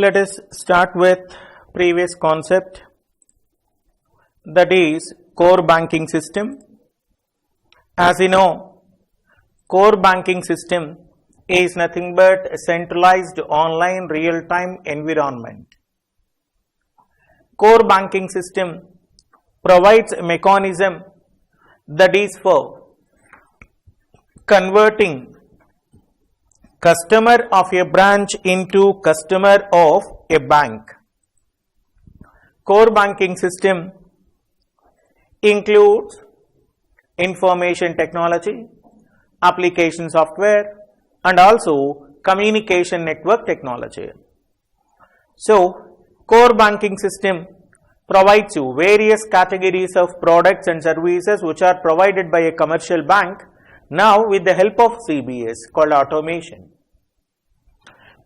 Let us start with previous concept, that is core banking system. As you know, core banking system is nothing but a centralized online real-time environment. Core banking system provides a mechanism that is for converting customer of a branch into customer of a bank. Core banking system includes information technology, application software, and also communication network technology. So, core banking system provides you various categories of products and services which are provided by a commercial bank, now with the help of CBS called automation.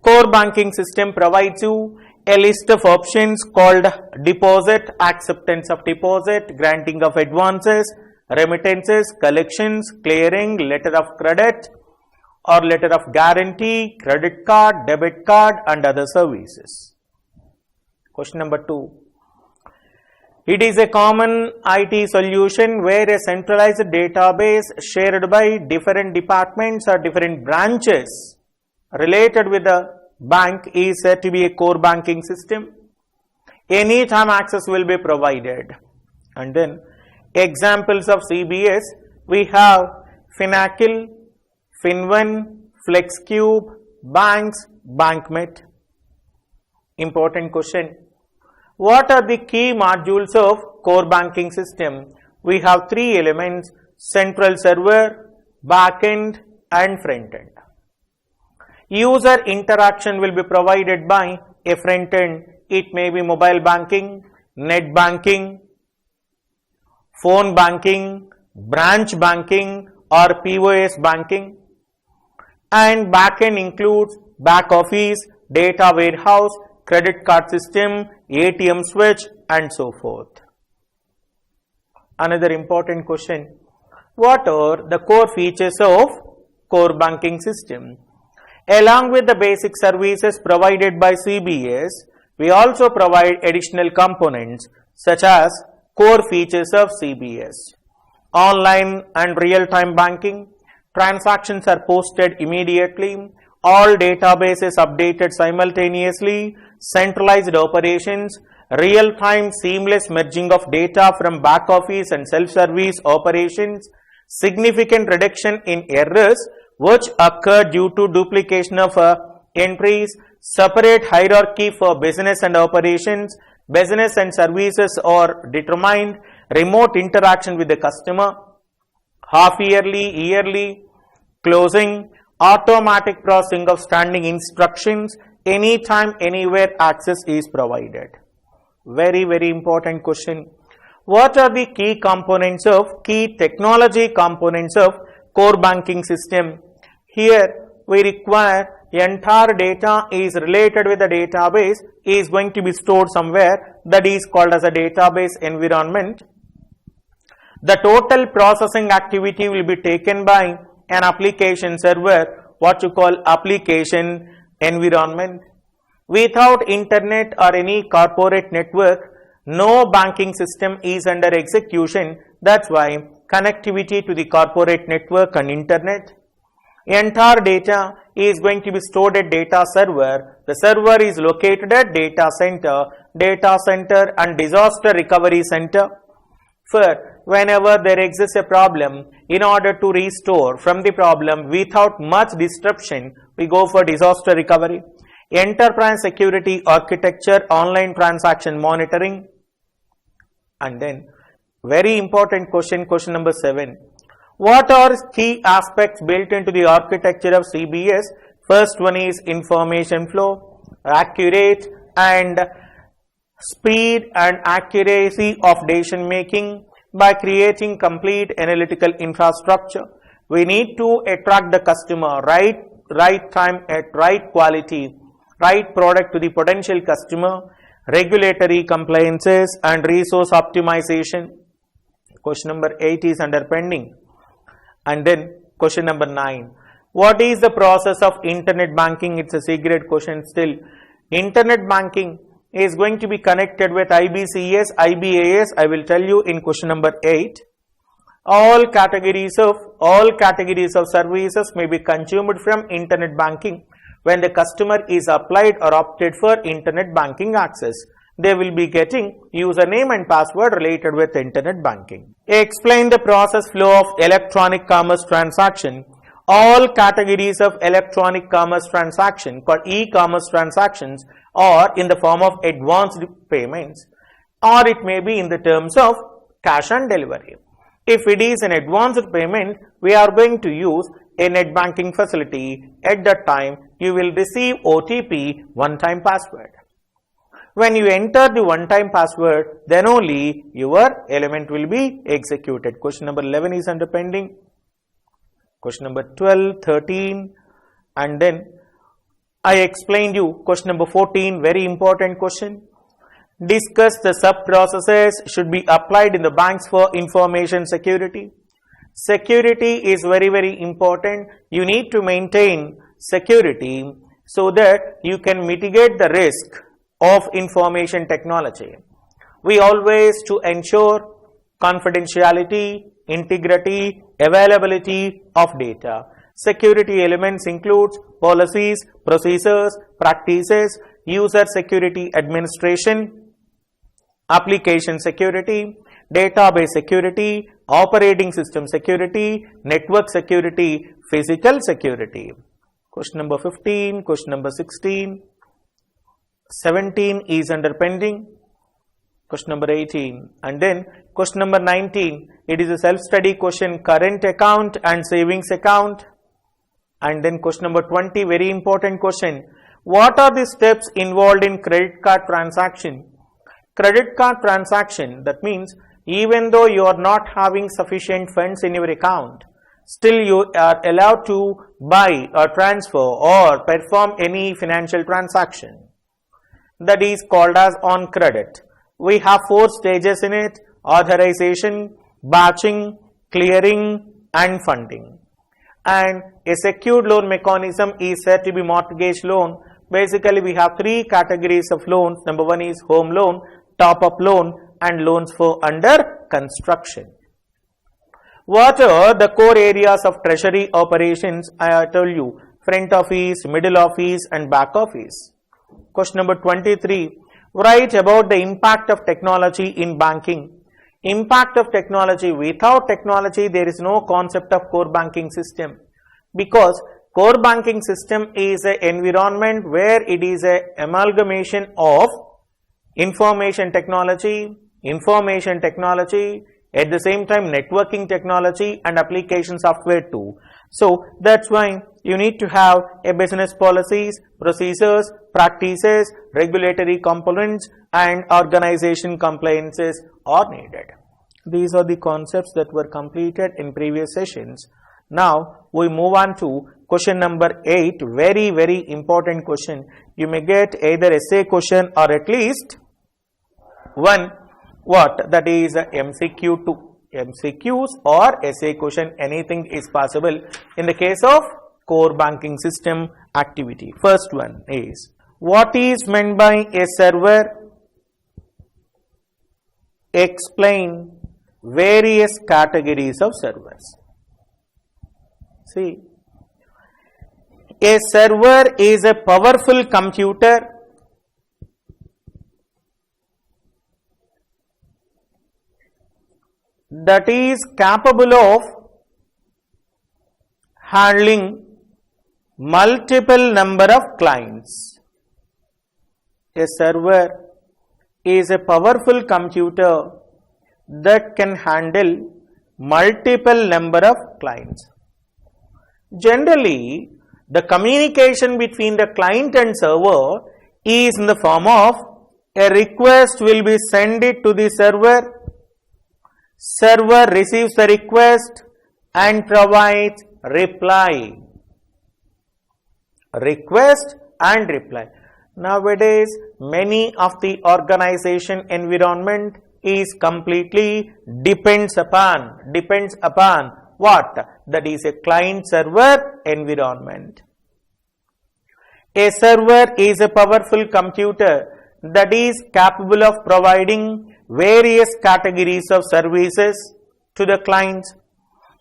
Core banking system provides you a list of options called deposit, acceptance of deposit, granting of advances, remittances, collections, clearing, letter of credit or letter of guarantee, credit card, debit card and other services. Question number 2. It is a common IT solution where a centralized database shared by different departments or different branches related with the bank is said to be a core banking system. Anytime access will be provided. And then examples of CBS, we have Finacle, FinOne, FlexCube, Banks, BankMet. Important question. What are the key modules of core banking system? We have 3 elements: central server, backend and front end. User interaction will be provided by a front end. It may be mobile banking, net banking, phone banking, branch banking or POS banking. And backend includes back office, data warehouse, credit card system, ATM switch and so forth. Another important question. What are the core features of core banking system? Along with the basic services provided by CBS, we also provide additional components such as core features of CBS. Online and real-time banking, transactions are posted immediately, all databases updated simultaneously, centralized operations, real-time seamless merging of data from back office and self-service operations, significant reduction in errors which occur due to duplication of entries, separate hierarchy for business and operations, business and services are determined, remote interaction with the customer, half yearly, yearly, closing, automatic processing of standing instructions, anytime, anywhere access is provided. Very important question. What are the key components of, key technology components of core banking system? Here we require entire data is related with the database is going to be stored somewhere, that is called as a database environment. The total processing activity will be taken by an application server, what you call application environment. Without internet or any corporate network, no banking system is under execution. That's why connectivity to the corporate network and internet. Entire data is going to be stored at data server. The server is located at data center and disaster recovery center. For whenever there exists a problem, in order to restore from the problem without much disruption, we go for disaster recovery. Enterprise security architecture, online transaction monitoring. And then very important question, question number 7. What are key aspects built into the architecture of CBS? First one is information flow, accurate and speed and accuracy of decision making by creating complete analytical infrastructure. We need to attract the customer, right time at right quality, right product to the potential customer, regulatory compliances and resource optimization. Question number 8 is under pending. And then question number 9. What is the process of internet banking? It's a secret question still. Internet banking is going to be connected with IBCS, IBAS. I will tell you in question number 8. All categories of services may be consumed from internet banking when the customer is applied or opted for internet banking access. They will be getting username and password related with internet banking. Explain the process flow of electronic commerce transaction. All categories of electronic commerce transaction called e-commerce transactions are in the form of advanced payments, or it may be in the terms of cash on delivery. If it is an advanced payment, we are going to use a net banking facility. At that time, you will receive OTP, one-time password. When you enter the one-time password, then only your element will be executed. Question number 11 is under pending. Question number 12, 13, and then I explained you question number 14, very important question. Discuss the sub-processes should be applied in the banks for information security. Security is very, very important. You need to maintain security so that you can mitigate the risk of information technology. We always to ensure confidentiality, integrity, availability of data. Security elements includes policies, procedures, practices, user security administration, application security, database security, operating system security, network security, physical security. Question number 15, question number 16, 17 is under pending. Question number 18, and then question number 19, it is a self-study question, current account and savings account. And then question number 20, very important question, what are the steps involved in credit card transaction? Credit card transaction, that means even though you are not having sufficient funds in your account, still you are allowed to buy or transfer or perform any financial transaction. That is called as on credit. We have 4 stages in it: authorization, batching, clearing and funding. And a secured loan mechanism is said to be mortgage loan. Basically, we have 3 categories of loans. Number 1 is home loan, top-up loan and loans for under construction. What are the core areas of treasury operations? I told you, front office, middle office and back office. Question number 23, write about the impact of technology in banking. Impact of technology. Without technology, there is no concept of core banking system, because core banking system is an environment where it is an amalgamation of information technology, at the same time networking technology and application software too. So that's why you need to have a business policies, procedures, practices, regulatory components and organization compliances are needed. These are the concepts that were completed in previous sessions. Now we move on to question number 8, very, very important question. You may get either essay question or at least one, what? That is MCQ 2. MCQs or essay question, anything is possible in the case of core banking system activity. First one is, what is meant by a server? Explain various categories of servers. See, a server is a powerful computer that is capable of handling multiple number of clients. A server is a powerful computer that can handle multiple number of clients. Generally, the communication between the client and server is in the form of a request will be sent it to the server. Server receives the request and provides reply. Request and reply. Nowadays, many of the organization environment is completely depends upon what? That is a client server environment. A server is a powerful computer that is capable of providing various categories of services to the clients.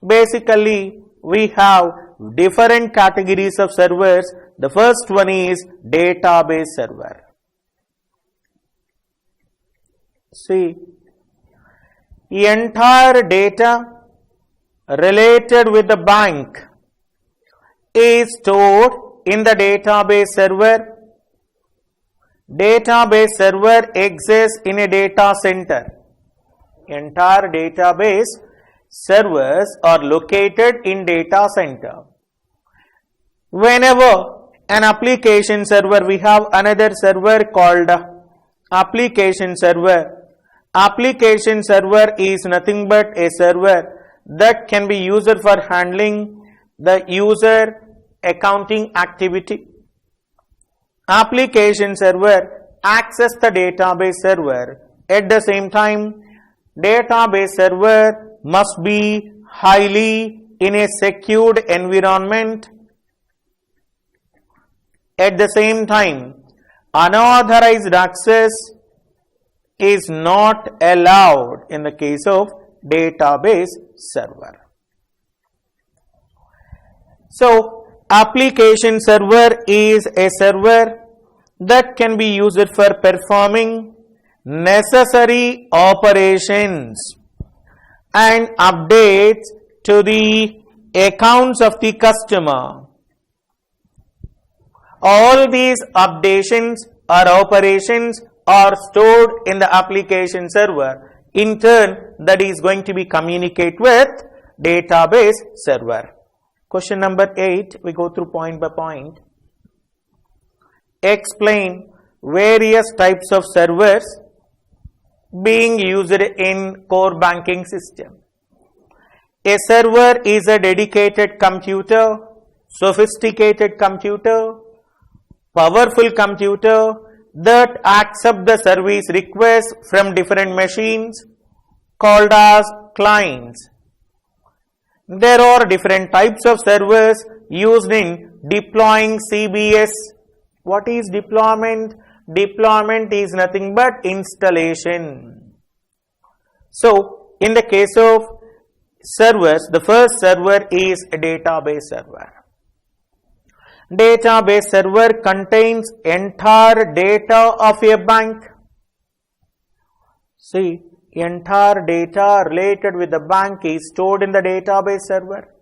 Basically, we have different categories of servers. The first one is database server. See, entire data related with the bank is stored in the database server. Database server exists in a data center. Entire database servers are located in data center. Whenever an application server, we have another server called application server. Application server is nothing but a server that can be used for handling the user accounting activity. Application server access the database server. At the same time, database server must be highly in a secured environment. At the same time, unauthorized access is not allowed in the case of database server. So, application server is a server that can be used for performing necessary operations and updates to the accounts of the customer. All these updations or operations are stored in the application server. In turn, that is going to be communicate with database server. Question number 8, we go through point by point. Explain various types of servers being used in core banking system. A server is a dedicated computer, sophisticated computer, powerful computer that accept the service requests from different machines called as clients. There are different types of servers used in deploying CBS. What is deployment? Deployment is nothing but installation. So, in the case of servers, the first server is a database server. Database server contains entire data of a bank. See, entire data related with the bank is stored in the database server.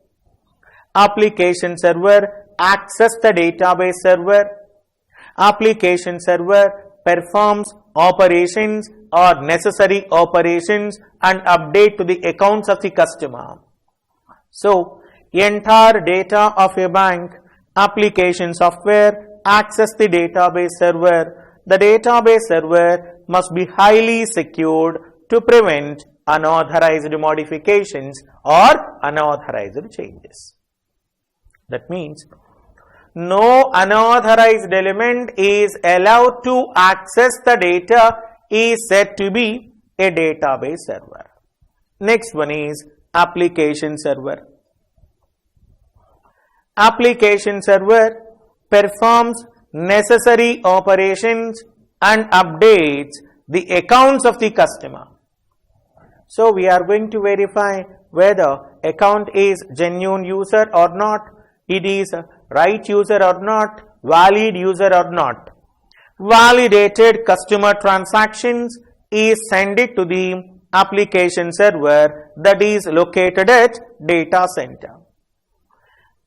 Application server access the database server. Application server performs operations or necessary operations and update to the accounts of the customer. So, entire data of a bank, application software access the database server. The database server must be highly secured to prevent unauthorized modifications or unauthorized changes. That means no unauthorized element is allowed to access the data is said to be a database server. Next one is application server. Application server performs necessary operations and updates the accounts of the customer. So, we are going to verify whether account is genuine user or not, it is right user or not, valid user or not. Validated customer transactions is sent to the application server that is located at data center.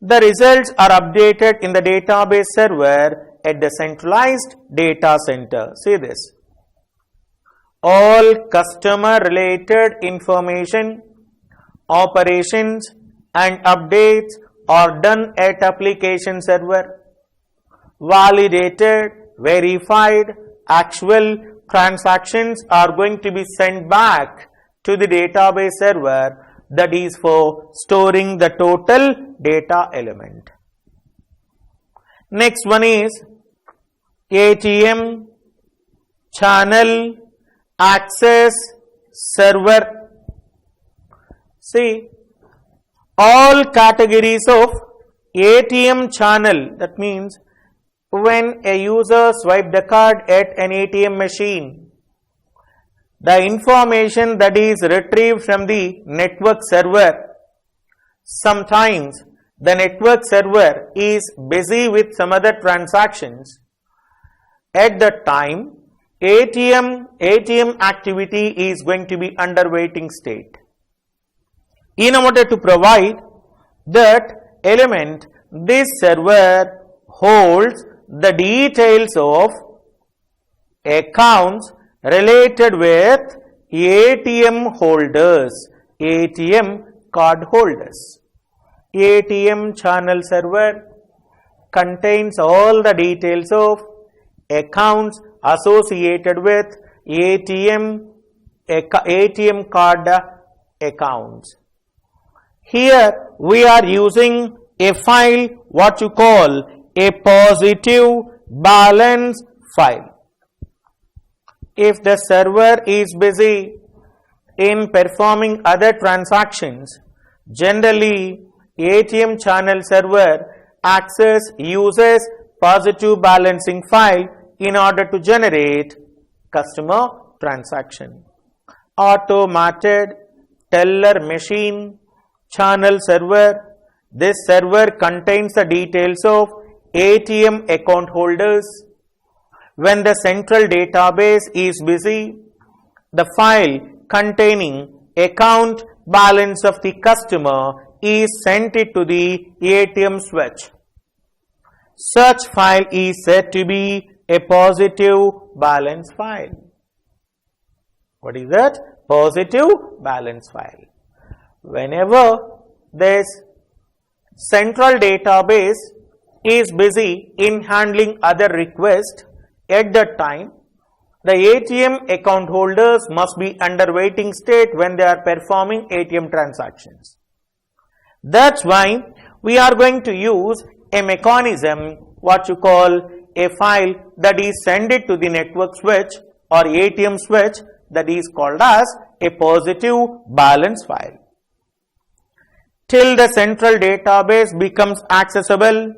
The results are updated in the database server at the centralized data center. See this. All customer related information, operations and updates are done at application server. Validated, verified, actual transactions are going to be sent back to the database server, that is for storing the total data element. Next one is ATM, channel, access, server. See, all categories of ATM channel, that means when a user swiped the card at an ATM machine, the information that is retrieved from the network server, sometimes the network server is busy with some other transactions. At that time, ATM activity is going to be under waiting state. In order to provide that element, this server holds the details of accounts related with ATM holders, ATM card holders. ATM channel server contains all the details of accounts associated with ATM card accounts. Here we are using a file what you call a positive balance file. If the server is busy in performing other transactions, generally ATM channel server uses positive balancing file in order to generate customer transaction. Automated teller machine channel server. This server contains the details of ATM account holders. When the central database is busy, the file containing account balance of the customer is sent it to the ATM switch. Such file is said to be a positive balance file. What is that? Positive balance file. Whenever this central database is busy in handling other requests, at that time the ATM account holders must be under waiting state when they are performing ATM transactions. That's why we are going to use a mechanism what you call a file that is sent it to the network switch or ATM switch, that is called as a positive balance file. Till the central database becomes accessible,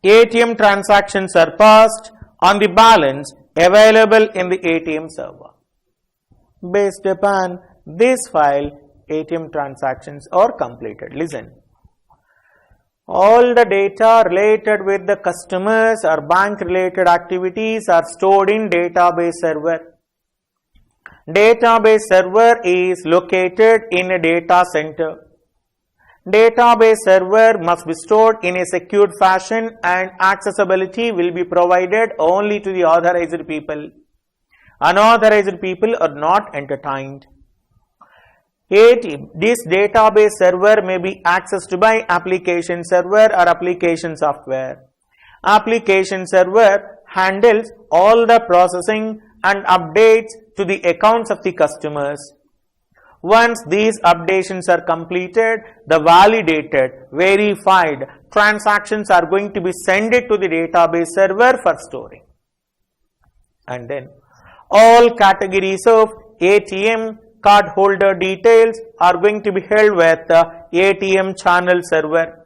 ATM transactions are passed on the balance available in the ATM server. Based upon this file, ATM transactions are completed. Listen. All the data related with the customers or bank related activities are stored in database server. Database server is located in a data center. Database server must be stored in a secured fashion and accessibility will be provided only to the authorized people. Unauthorized people are not entertained. This database server may be accessed by application server or application software. Application server handles all the processing and updates to the accounts of the customers. Once these updations are completed, the validated, verified transactions are going to be sent to the database server for storing. And then all categories of ATM card holder details are going to be held with the ATM channel server.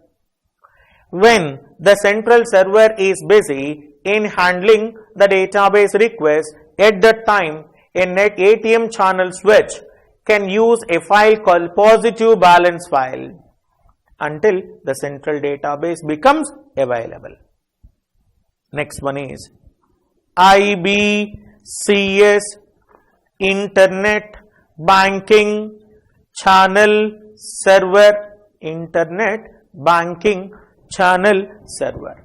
When the central server is busy in handling the database request, at that time a net ATM channel switch can use a file called positive balance file until the central database becomes available. Next one is IBCS Internet Banking Channel Server. Internet Banking Channel Server.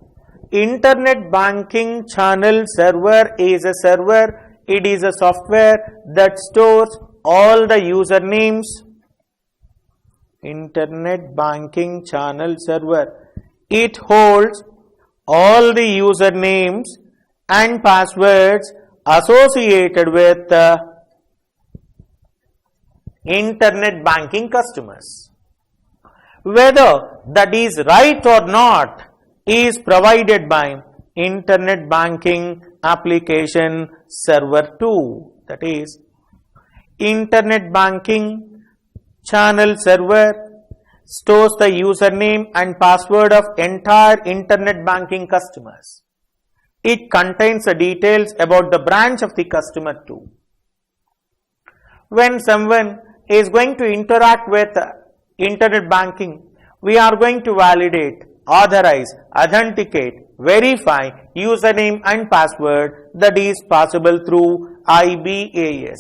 Internet Banking Channel Server is a server. It is a software that stores all the usernames. Internet Banking Channel Server. It holds all the usernames and passwords associated with internet banking customers. Whether that is right or not is provided by Internet Banking Application Server 2. That is, Internet Banking Channel Server stores the username and password of entire internet banking customers. It contains the details about the branch of the customer too. When someone is going to interact with internet banking, we are going to validate, authorize, authenticate, verify username and password. That is possible through IBAS,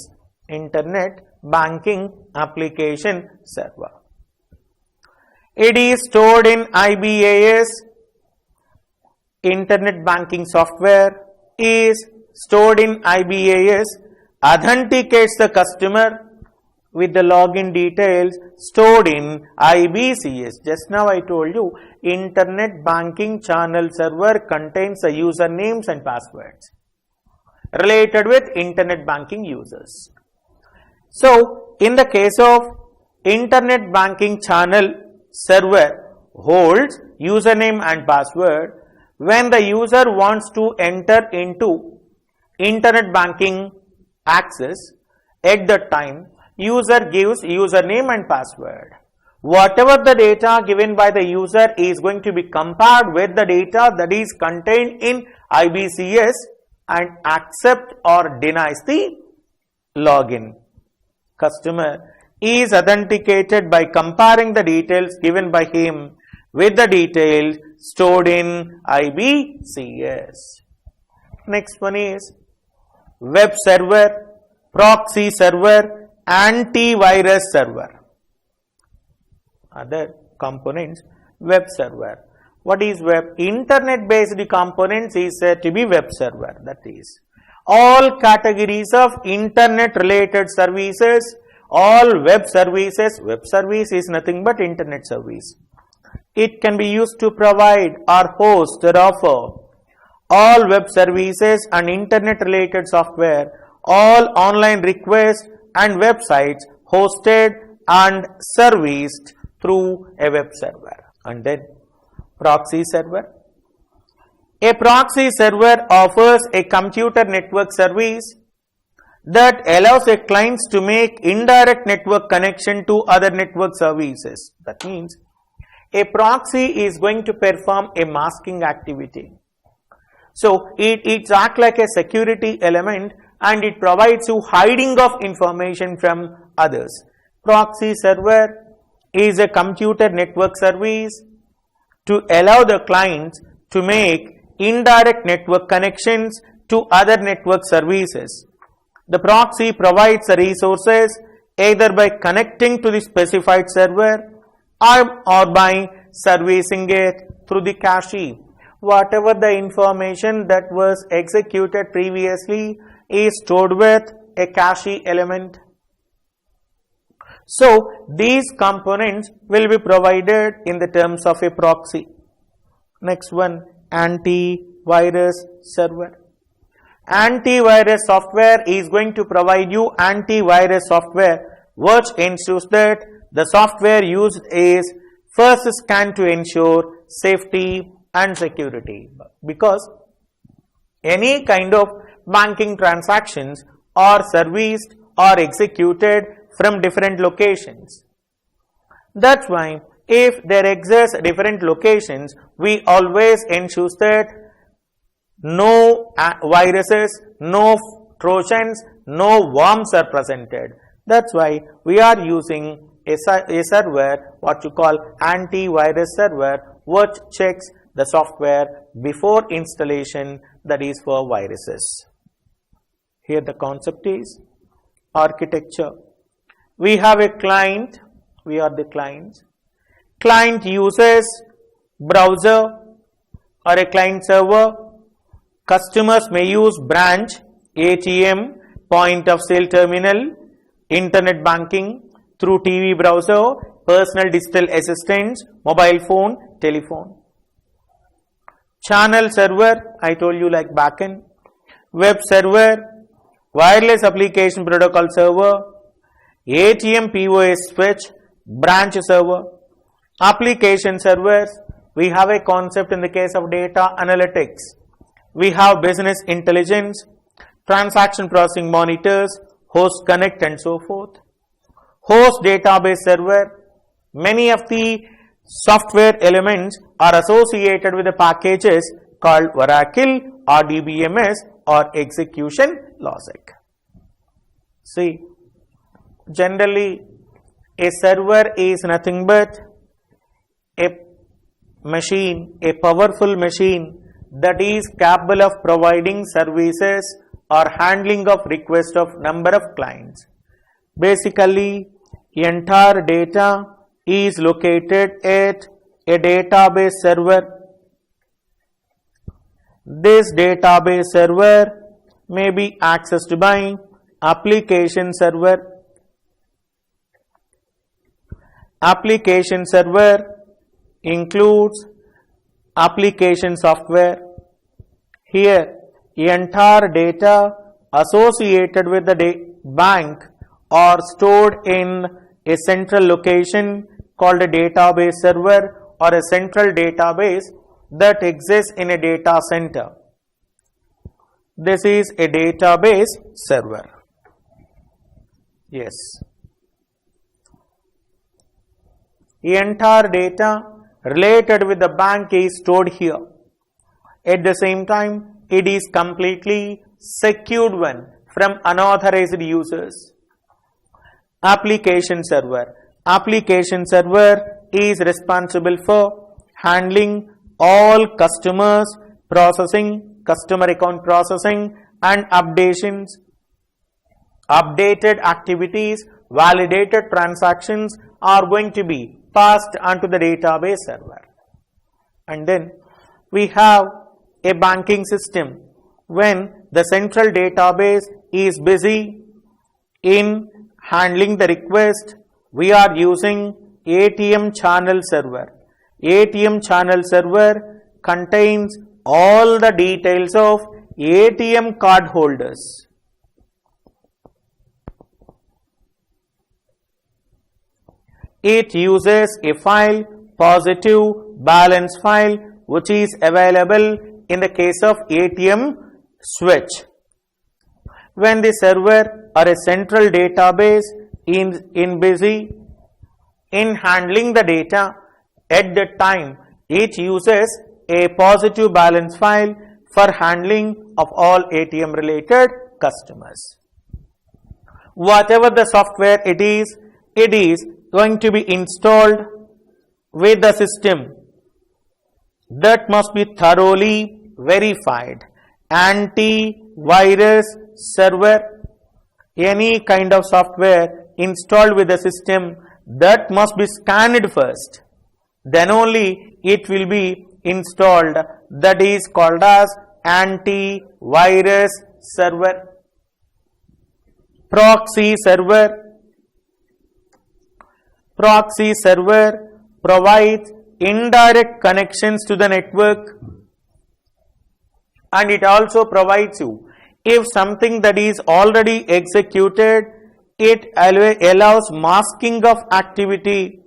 Internet Banking Application Server. It is stored in IBAS. Internet banking software is stored in IBAS, authenticates the customer with the login details stored in IBCS. Just now I told you, Internet Banking Channel Server contains the usernames and passwords related with Internet banking users. So, in the case of Internet Banking Channel Server holds username and password. When the user wants to enter into Internet banking access, at that time, user gives username and password. Whatever the data given by the user is going to be compared with the data that is contained in IBCS and accept or denies the login. Customer is authenticated by comparing the details given by him with the details stored in IBCS. Next one is web server, proxy server, antivirus server. Other components, web server. What is web? Internet based components is said to be web server. That is all categories of internet related services, all web services. Web service is nothing but internet service. It can be used to provide or host or offer all web services and internet related software, all online requests and websites hosted and serviced through a web server. And then proxy server. A proxy server offers a computer network service that allows a client to make indirect network connection to other network services. That means a proxy is going to perform a masking activity. So it acts like a security element and it provides you hiding of information from others. Proxy server is a computer network service to allow the clients to make indirect network connections to other network services. The proxy provides the resources either by connecting to the specified server or by servicing it through the cache. Whatever the information that was executed previously is stored with a cache element. So, these components will be provided in the terms of a proxy. Next one, antivirus server. Antivirus software is going to provide you antivirus software which ensures that the software used is first scanned to ensure safety and security, because any kind of banking transactions are serviced or executed from different locations. That's why if there exist different locations, we always ensure that no viruses, no trojans, no worms are presented. That's why we are using a server, what you call antivirus server, which checks the software before installation, that is for viruses. Here the concept is architecture. We have a client, we are the clients. Client uses browser or a client server. Customers may use branch, ATM, point of sale terminal, internet banking through TV browser, personal digital assistants, mobile phone, telephone. Channel server, I told you like backend. Web server, wireless application protocol server, ATM POS switch, branch server. Application servers, we have a concept in the case of data analytics. We have business intelligence, transaction processing monitors, host connect and so forth. Host database server, many of the software elements are associated with the packages called Oracle or DBMS or execution logic. See, generally a server is nothing but a machine, a powerful machine that is capable of providing services or handling of requests of number of clients. Basically, entire data is located at a database server. This database server may be accessed by application server. Application server includes application software. Here, entire data associated with the bank are stored in a central location called a database server or a central database that exists in a data center. This is a database server. Yes. The entire data related with the bank is stored here. At the same time, it is completely secured one from unauthorized users. Application server. Application server is responsible for handling all customers processing, customer account processing and updations, updated activities, validated transactions are going to be passed onto the database server. And then we have a banking system. When the central database is busy in handling the request, we are using ATM channel server. ATM channel server contains all the details of ATM card holders. It uses a file, positive balance file, which is available in the case of ATM switch. When the server or a central database is busy in handling the data, at that time it uses a positive balance file for handling of all ATM related customers. Whatever the software it is going to be installed with the system. That must be thoroughly verified. Anti-virus server, any kind of software installed with the system, that must be scanned first. Then only it will be installed. That is called as anti-virus server. Proxy server. Proxy server provides indirect connections to the network, and it also provides you, if something that is already executed, it allows masking of activity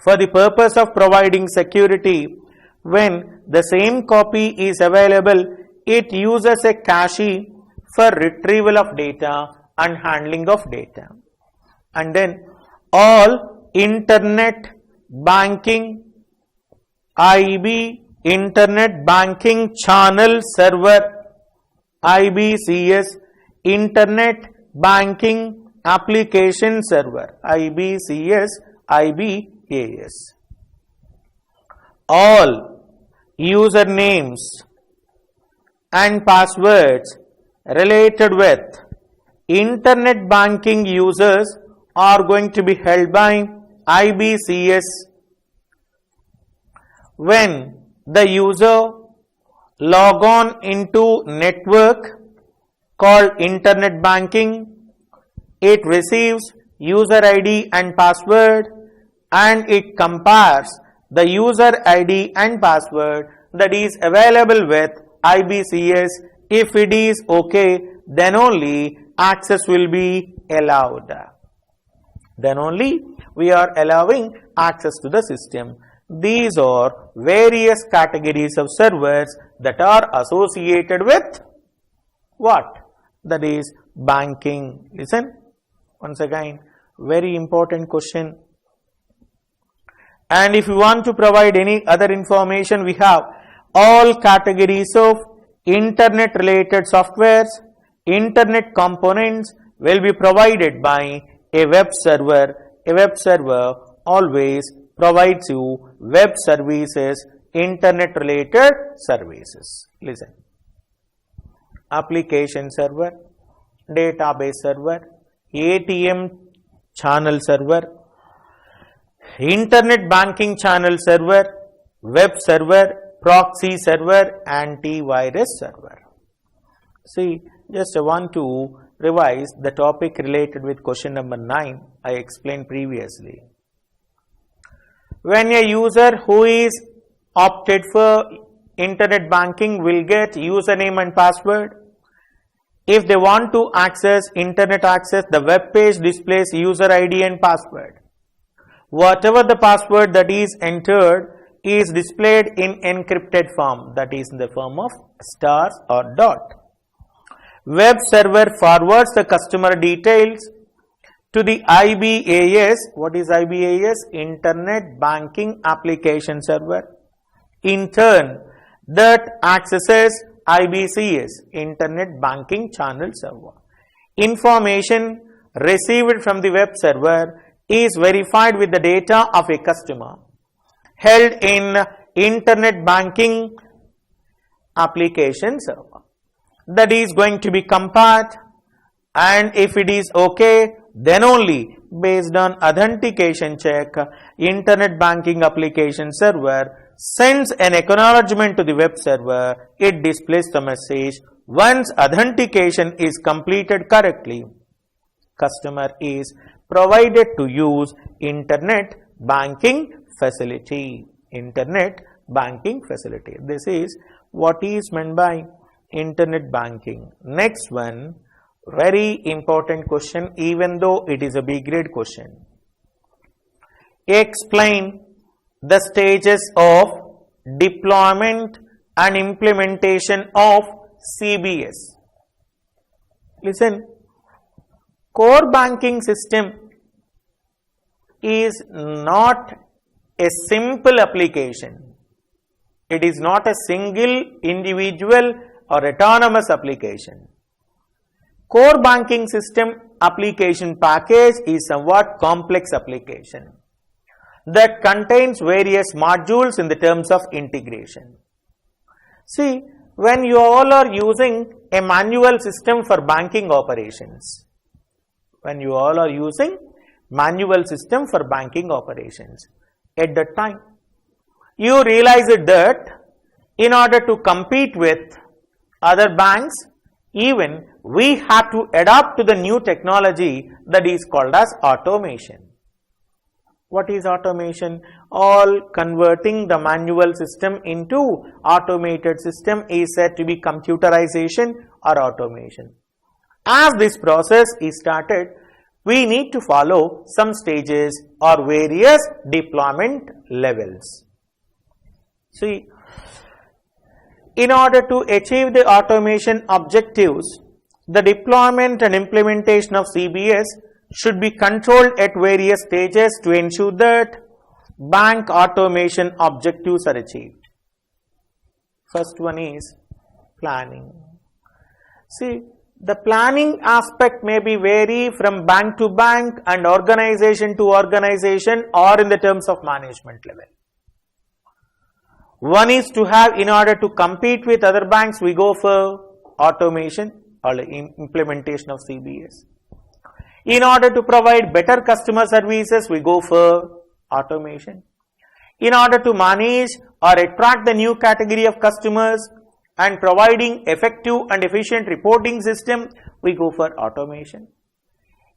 for the purpose of providing security. When the same copy is available, it uses a cache for retrieval of data and handling of data. And then all internet banking, IB, internet banking channel server, IBCS, internet banking application server, IBCS, IBAS. All usernames and passwords related with internet banking users are going to be held by IBCS. When the user log on into network called internet banking, it receives user ID and password, and it compares the user ID and password that is available with IBCS. If it is okay, then only access will be allowed. Then only we are allowing access to the system. These are various categories of servers that are associated with what? That is banking. Listen, once again, very important question. And if you want to provide any other information, we have all categories of internet related softwares, internet components will be provided by a web server. A web server always provides you web services, internet related services. Listen. Application server, database server, ATM channel server, internet banking channel server, web server, proxy server, antivirus server. See, just I want to revise the topic related with question number 9 I explained previously. When a user who is opted for internet banking will get username and password. If they want to access internet access, the web page displays user ID and password. Whatever the password that is entered is displayed in encrypted form, that is in the form of stars or dot. Web server forwards the customer details to the IBAS. What is IBAS? Internet Banking Application Server. In turn, that accesses IBCS, Internet Banking Channel Server. Information received from the web server is verified with the data of a customer held in Internet Banking Application Server. That is going to be compared, and if it is okay, then only based on authentication check, Internet Banking Application Server sends an acknowledgement to the web server. It displays the message. Once authentication is completed correctly, customer is provided to use internet banking facility. Internet banking facility. This is what is meant by internet banking. Next one, very important question, even though it is a B grade question. Explain the stages of deployment and implementation of CBS. Listen, core banking system is not a simple application. It is not a single individual or autonomous application. Core banking system application package is somewhat complex application that contains various modules in the terms of integration. See, when you all are using a manual system for banking operations, at that time, you realize that in order to compete with other banks, even we have to adapt to the new technology that is called as automation. What is automation? All converting the manual system into automated system is said to be computerization or automation. As this process is started, we need to follow some stages or various deployment levels. See, in order to achieve the automation objectives, the deployment and implementation of CBS should be controlled at various stages to ensure that bank automation objectives are achieved. First one is planning. See, the planning aspect may be vary from bank to bank and organization to organization or in the terms of management level. One is to have, in order to compete with other banks, we go for automation or implementation of CBS. In order to provide better customer services, we go for automation. In order to manage or attract the new category of customers and providing effective and efficient reporting system, we go for automation.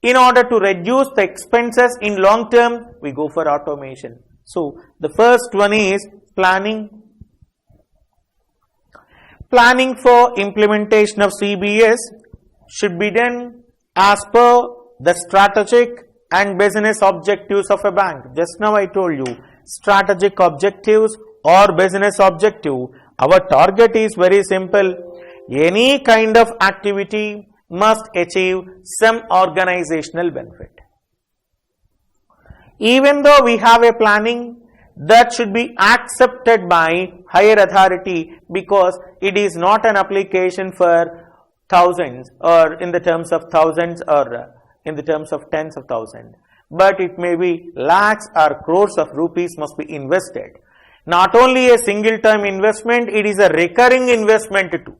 In order to reduce the expenses in long term, we go for automation. So, the first one is planning. Planning for implementation of CBS should be done as per the strategic and business objectives of a bank. Just now I told you, strategic objectives or business objective. Our target is very simple. Any kind of activity must achieve some organizational benefit. Even though we have a planning, that should be accepted by higher authority, because it is not an application for thousands or in the terms of thousands or in the terms of tens of thousands, but it may be lakhs or crores of rupees must be invested. Not only a single term investment, it is a recurring investment too,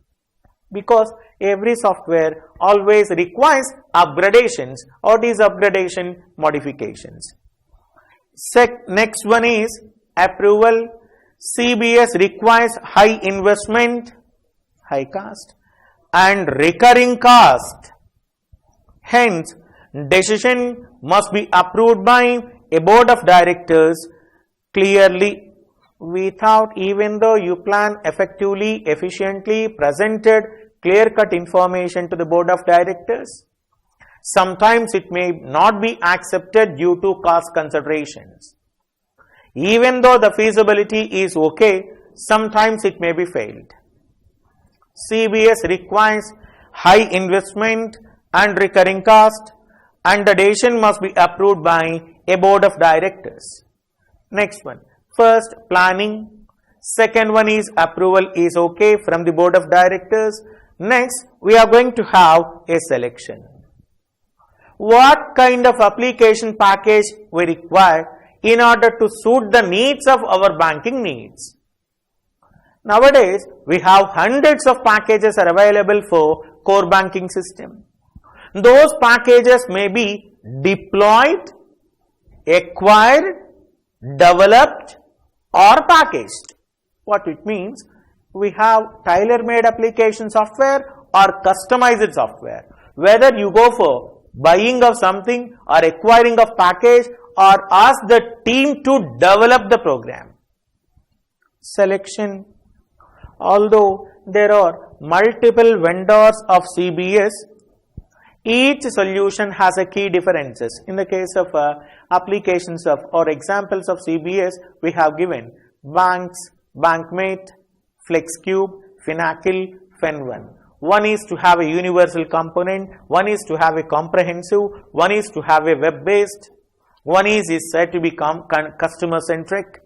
because every software always requires upgradations. What is upgradation? Modifications. Next one is approval. CBS requires high investment, high cost, and recurring cost. Hence, decision must be approved by a board of directors clearly, without, even though you plan effectively, efficiently, presented clear-cut information to the board of directors. Sometimes it may not be accepted due to cost considerations. Even though the feasibility is okay, sometimes it may be failed. CBS requires high investment and recurring cost, and the decision must be approved by a board of directors. Next one, first planning, second one is approval is okay from the board of directors. Next, we are going to have a selection. What kind of application package we require in order to suit the needs of our banking needs? Nowadays, we have hundreds of packages are available for core banking system. Those packages may be deployed, acquired, developed, or packaged. What it means? We have tailor-made application software or customized software. Whether you go for buying of something or acquiring of package, or ask the team to develop the program. Selection. Although there are multiple vendors of CBS, each solution has a key differences. In the case of applications of or examples of CBS, we have given Banks, Bankmate, FlexCube, Finacle, FenOne. One is to have a universal component, one is to have a comprehensive, one is to have a web-based, one is said to be customer-centric.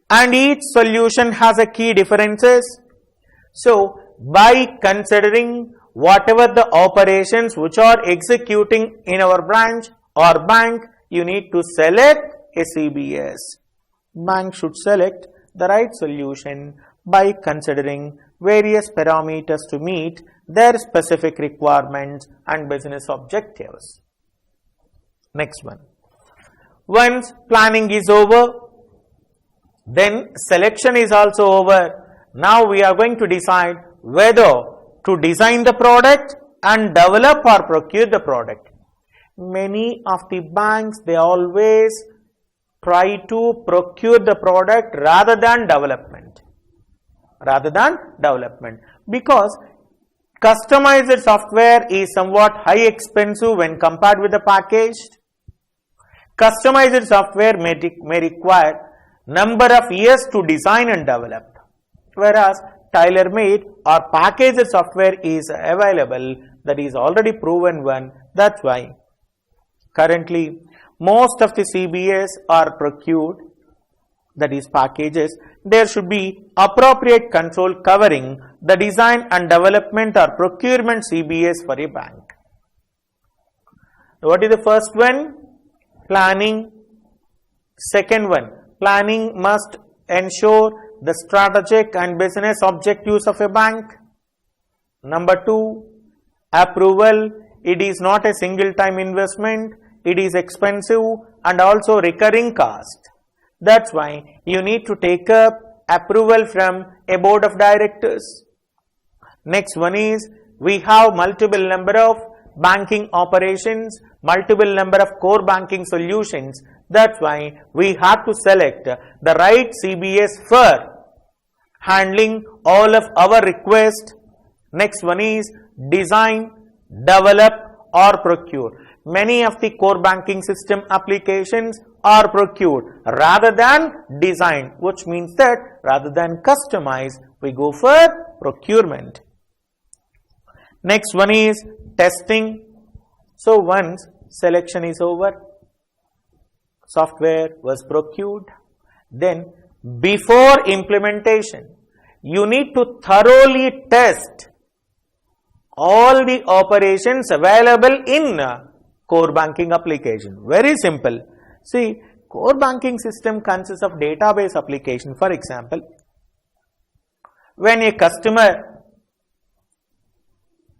And each solution has a key differences. So, by considering whatever the operations which are executing in our branch or bank, you need to select a CBS. Bank should select the right solution by considering various parameters to meet their specific requirements and business objectives. Next one. Once planning is over, then selection is also over. Now we are going to decide whether to design the product and develop or procure the product. Many of the banks, they always try to procure the product rather than development. Because customized software is somewhat high expensive when compared with the packaged. Customized software may require number of years to design and develop, whereas tailor-made or packaged software is available, that is already proven one. That's why currently most of the CBS are procured, that is packages. There should be appropriate control covering the design and development or procurement CBS for a bank. What is the first one? Planning. Second one, planning must ensure the strategic and business objectives of a bank. Number two, approval. It is not a single time investment. It is expensive and also recurring cost. That's why you need to take up approval from a board of directors. Next one is, we have multiple number of banking operations, multiple number of core banking solutions. That's why we have to select the right CBS for handling all of our requests. Next one is design, develop or procure. Many of the core banking system applications are procured rather than designed, which means that rather than customize, we go for procurement. Next one is testing. So once selection is over, software was procured. Then before implementation, you need to thoroughly test all the operations available in core banking application. Very simple. See, core banking system consists of database application. For example, when a customer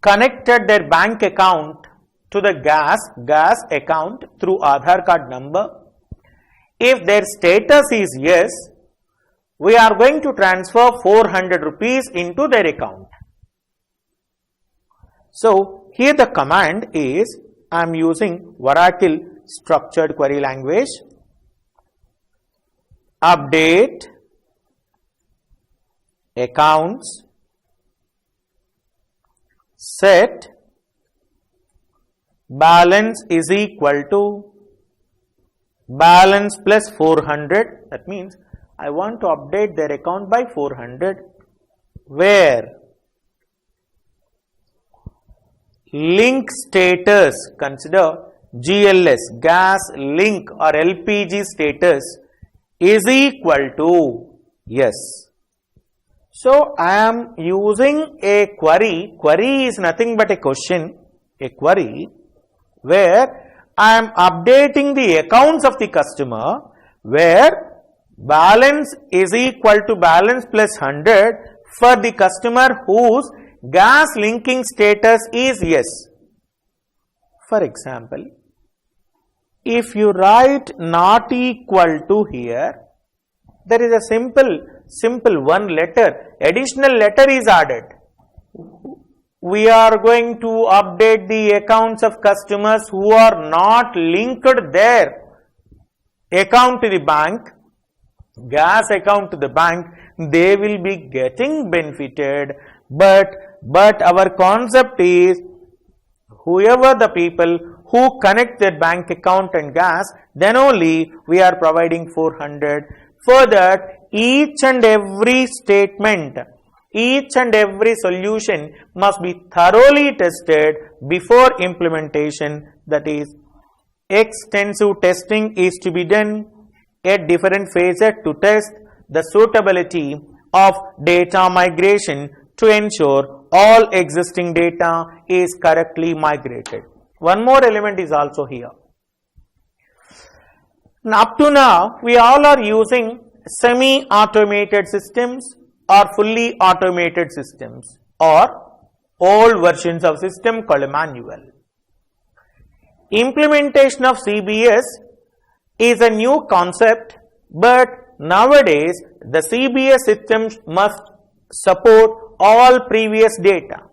connected their bank account to the gas account through Aadhaar card number, if their status is yes, we are going to transfer 400 rupees into their account. So here the command is, I am using Oracle structured query language, update accounts set balance is equal to balance plus 400. That means I want to update their account by 400, where link status, consider GLS, gas link or LPG status is equal to yes. So I am using a query. Query is nothing but a question, a query, where I am updating the accounts of the customer, where balance is equal to balance plus 100 for the customer whose gas linking status is yes. For example, if you write not equal to here, there is a simple one letter, additional letter is added. We are going to update the accounts of customers who are not linked their account to the bank, gas account to the bank. They will be getting benefited, but our concept is, whoever the people who connect their bank account and gas, then only we are providing 400. For that, each and every statement, each and every solution must be thoroughly tested before implementation. That is, extensive testing is to be done at different phases to test the suitability of data migration to ensure all existing data is correctly migrated. One more element is also here. Up to now, we all are using semi-automated systems or fully automated systems, or old versions of system called manual. Implementation of CBS is a new concept, but nowadays the CBS systems must support all previous data.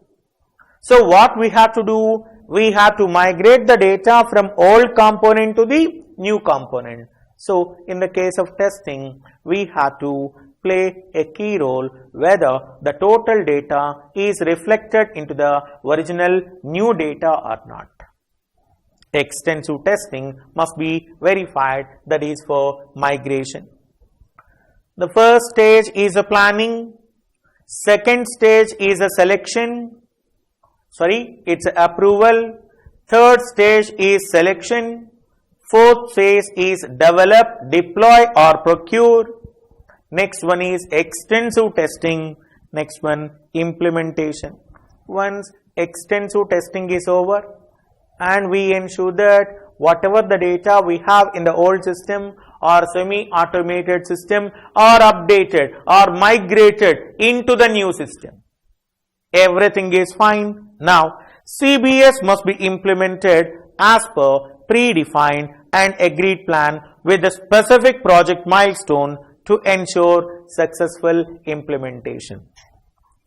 So what we have to do? We have to migrate the data from old component to the new component. So in the case of testing, we have to play a key role whether the total data is reflected into the original new data or not. Extensive testing must be verified, that is for migration. The first stage is a planning, second stage is a selection, it's approval, third stage is selection, fourth stage is develop, deploy or procure, next one is extensive testing, next one implementation. Once extensive testing is over and we ensure that whatever the data we have in the old system or semi-automated system are updated or migrated into the new system, everything is fine. Now CBS must be implemented as per predefined and agreed plan with a specific project milestone to ensure successful implementation.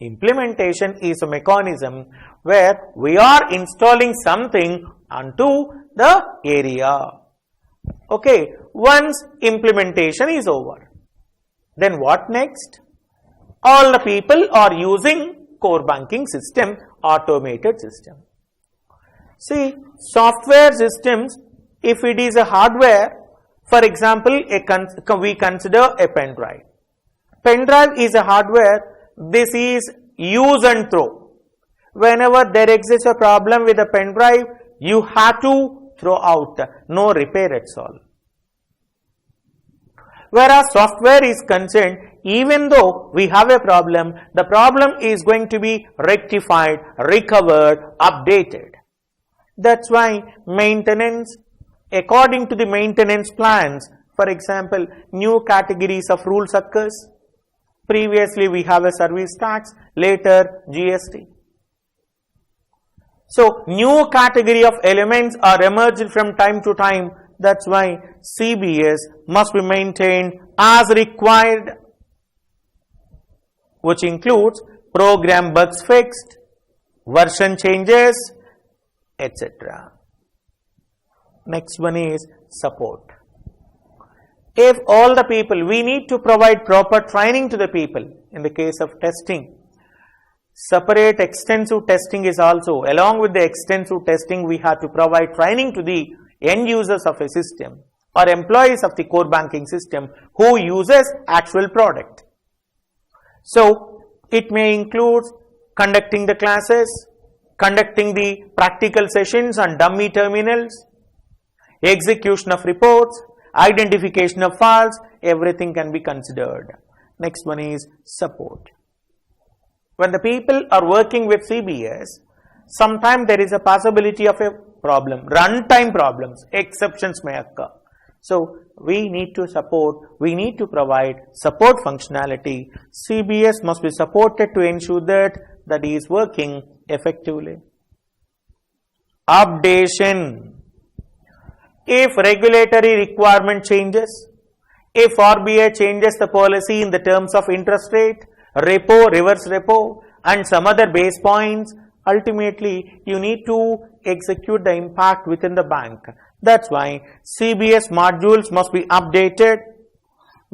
Implementation is a mechanism where we are installing something onto the area. Okay, once implementation is over, then what next? All the people are using core banking system, automated system. See, software systems, if it is a hardware, for example, we consider a pen drive. Pen drive is a hardware. This is use and throw. Whenever there exists a problem with a pen drive, you have to throw out, no repair at all. Whereas software is concerned, even though we have a problem, the problem is going to be rectified, recovered, updated. That's why maintenance, according to the maintenance plans, for example, new categories of rules occurs. Previously we have a service tax, later GST. So new category of elements are emerged from time to time. That's why CBS must be maintained as required, which includes program bugs fixed, version changes, etc. Next one is support. If all the people, we need to provide proper training to the people. In the case of testing, separate extensive testing is also, along with the extensive testing, we have to provide training to the end users of a system or employees of the core banking system who uses actual product. So it may include conducting the classes, conducting the practical sessions on dummy terminals, execution of reports, identification of files, everything can be considered. Next one is support. When the people are working with CBS, sometimes there is a possibility of a problem, runtime problems, exceptions may occur. So we need to support, we need to provide support functionality. CBS must be supported to ensure that that is working effectively. Updation. If regulatory requirement changes, if RBI changes the policy in the terms of interest rate, repo, reverse repo and some other base points, ultimately you need to execute the impact within the bank. That's why CBS modules must be updated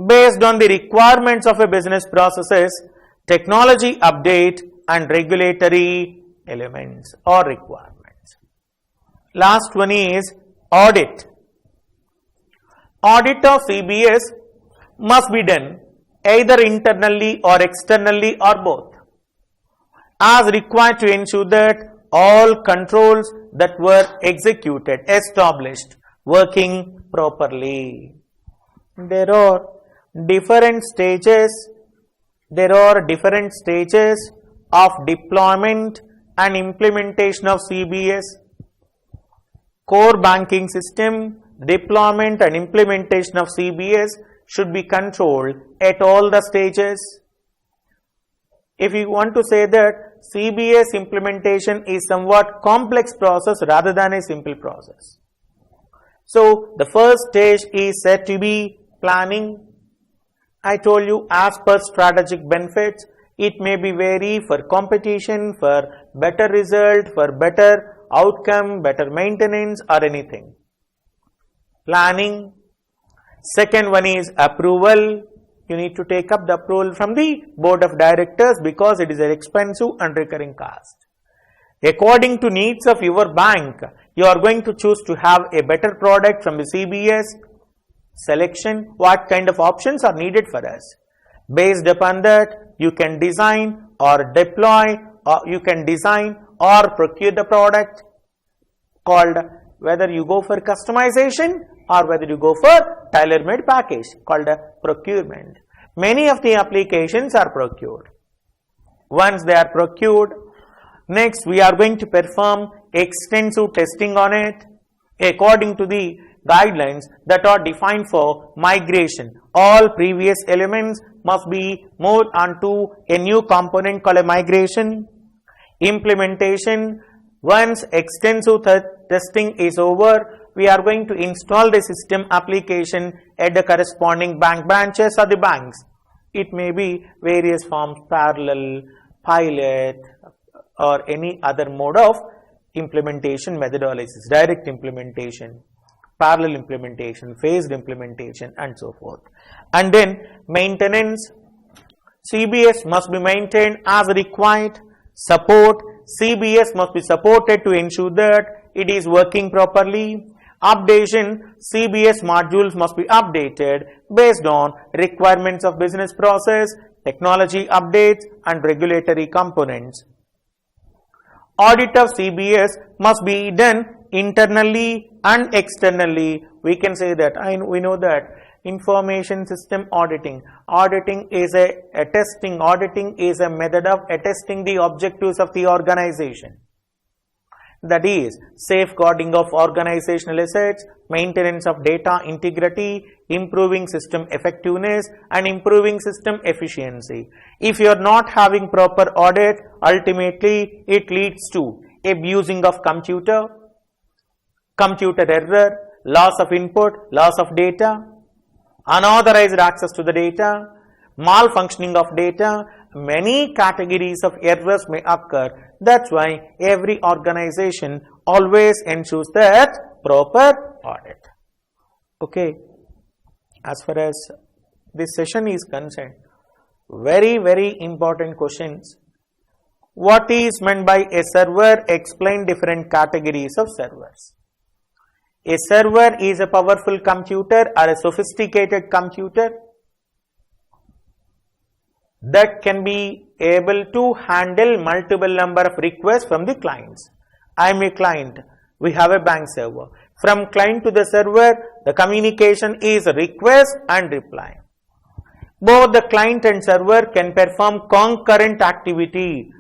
based on the requirements of a business processes, technology update and regulatory elements or requirements. Last one is audit. Audit of CBS must be done either internally or externally or both, as required to ensure that all controls that were executed, established, working properly. There are different stages of deployment and implementation of CBS. Core banking system deployment and implementation of CBS should be controlled at all the stages. If you want to say that CBS implementation is somewhat complex process rather than a simple process. So the first stage is said to be planning. I told you, as per strategic benefits, it may be vary for competition, for better result, for better outcome, better maintenance or anything. Planning. Second one is approval. You need to take up the approval from the board of directors because it is an expensive and recurring cost. According to needs of your bank, you are going to choose to have a better product from the CBS selection. What kind of options are needed for us? Based upon that, you can design or deploy, or you can design or procure the product, called whether you go for customization or whether you go for tailor-made package, called a procurement. Many of the applications are procured. Once they are procured, next we are going to perform extensive testing on it according to the guidelines that are defined for migration. All previous elements must be moved onto a new component called a migration. Implementation. Once extensive testing is over, we are going to install the system application at the corresponding bank branches or the banks. It may be various forms, parallel, pilot or any other mode of implementation methodologies, direct implementation, parallel implementation, phased implementation and so forth. And then maintenance. CBS must be maintained as required. Support. CBS must be supported to ensure that it is working properly. Updation. CBS modules must be updated based on requirements of business process, technology updates and regulatory components. Audit of CBS must be done internally and externally we can say that, we know that information system auditing. Auditing is a method of attesting the objectives of the organization. That is, safeguarding of organizational assets, maintenance of data integrity, improving system effectiveness, and improving system efficiency. If you are not having proper audit, ultimately it leads to abusing of computer error, loss of input, loss of data, unauthorized access to the data, malfunctioning of data. Many categories of errors may occur. That's why every organization always ensures that proper audit. Okay, as far as this session is concerned, very important questions. What is meant by a server? Explain different categories of servers. A server is a powerful computer or a sophisticated computer that can be able to handle multiple number of requests from the clients. I am a client. We have a bank server. From client to the server, the communication is request and reply. Both the client and server can perform concurrent activity.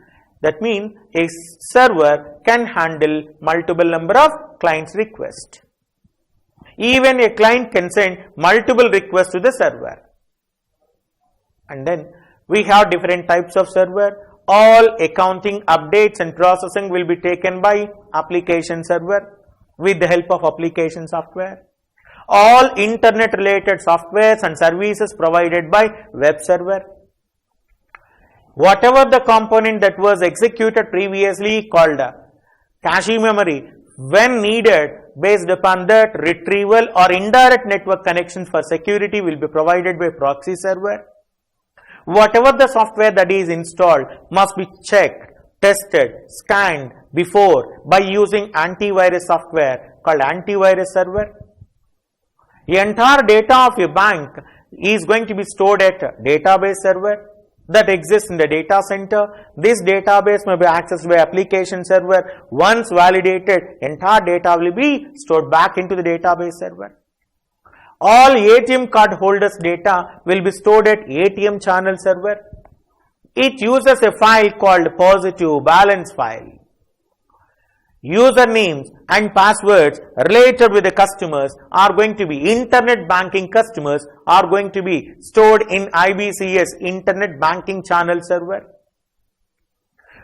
That means a server can handle multiple number of clients' requests. Even a client can send multiple requests to the server. And then we have different types of server. All accounting, updates and processing will be taken by application server with the help of application software. All internet related softwares and services provided by web server. Whatever the component that was executed previously called cache memory, when needed, based upon that, retrieval or indirect network connections for security will be provided by proxy server. Whatever the software that is installed must be checked, tested, scanned before by using antivirus software called antivirus server. The entire data of your bank is going to be stored at a database server that exists in the data center. This database may be accessed by application server. Once validated, entire data will be stored back into the database server. All ATM card holders data will be stored at ATM channel server. It uses a file called positive balance file. Usernames and passwords related with the customers are going to be internet banking customers are going to be stored in IBCS internet banking channel server.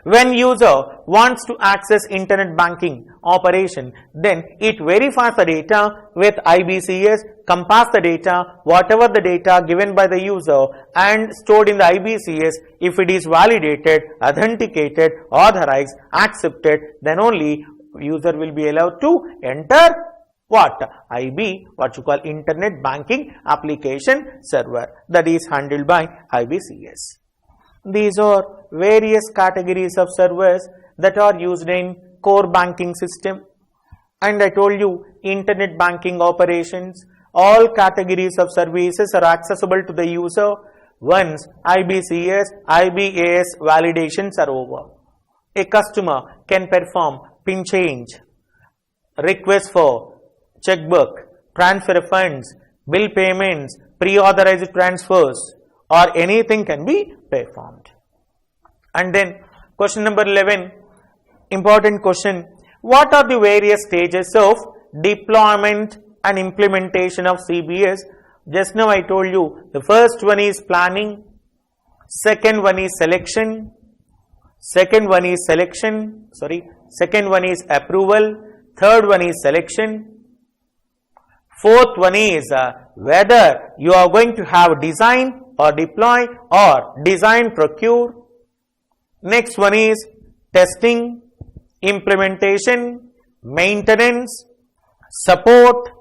When user wants to access internet banking operation, then it verifies the data with IBCS, compares the data, whatever the data given by the user and stored in the IBCS, if it is validated, authenticated, authorized, accepted, then only user will be allowed to enter what? IB, what you call internet banking application server, that is handled by IBCS. These are various categories of servers that are used in core banking system. And I told you, internet banking operations, all categories of services are accessible to the user once IBCS, IBAS validations are over. A customer can perform pin change, request for checkbook, transfer funds, bill payments, pre-authorized transfers, or anything can be performed. And then question number 11, important question. What are the various stages of deployment and implementation of CBS? Just now I told you, the first one is planning, second one is selection, second one is approval, third one is selection, fourth one is whether you are going to have design or deploy or design procure. Next one is testing, implementation, maintenance, support,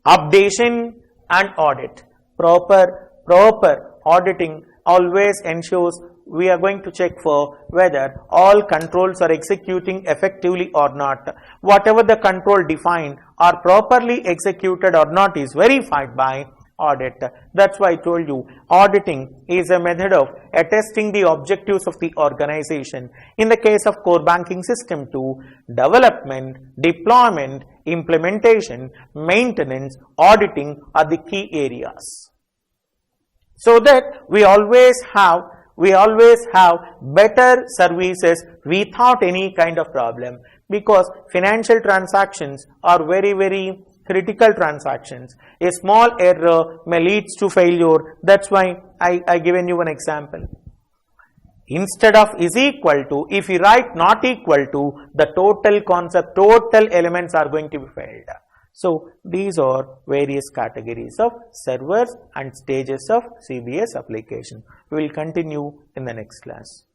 updation and audit. Proper auditing always ensures we are going to check for whether all controls are executing effectively or not. Whatever the control defined are properly executed or not is verified by audit. That's why I told you, auditing is a method of attesting the objectives of the organization. In the case of core banking system 2, development, deployment, implementation, maintenance, auditing are the key areas. So that we always have better services without any kind of problem, because financial transactions are very critical transactions. A small error may lead to failure. That's why I given you an example. Instead of is equal to, if you write not equal to, the total concept, total elements are going to be failed. So these are various categories of servers and stages of CBS application. We will continue in the next class.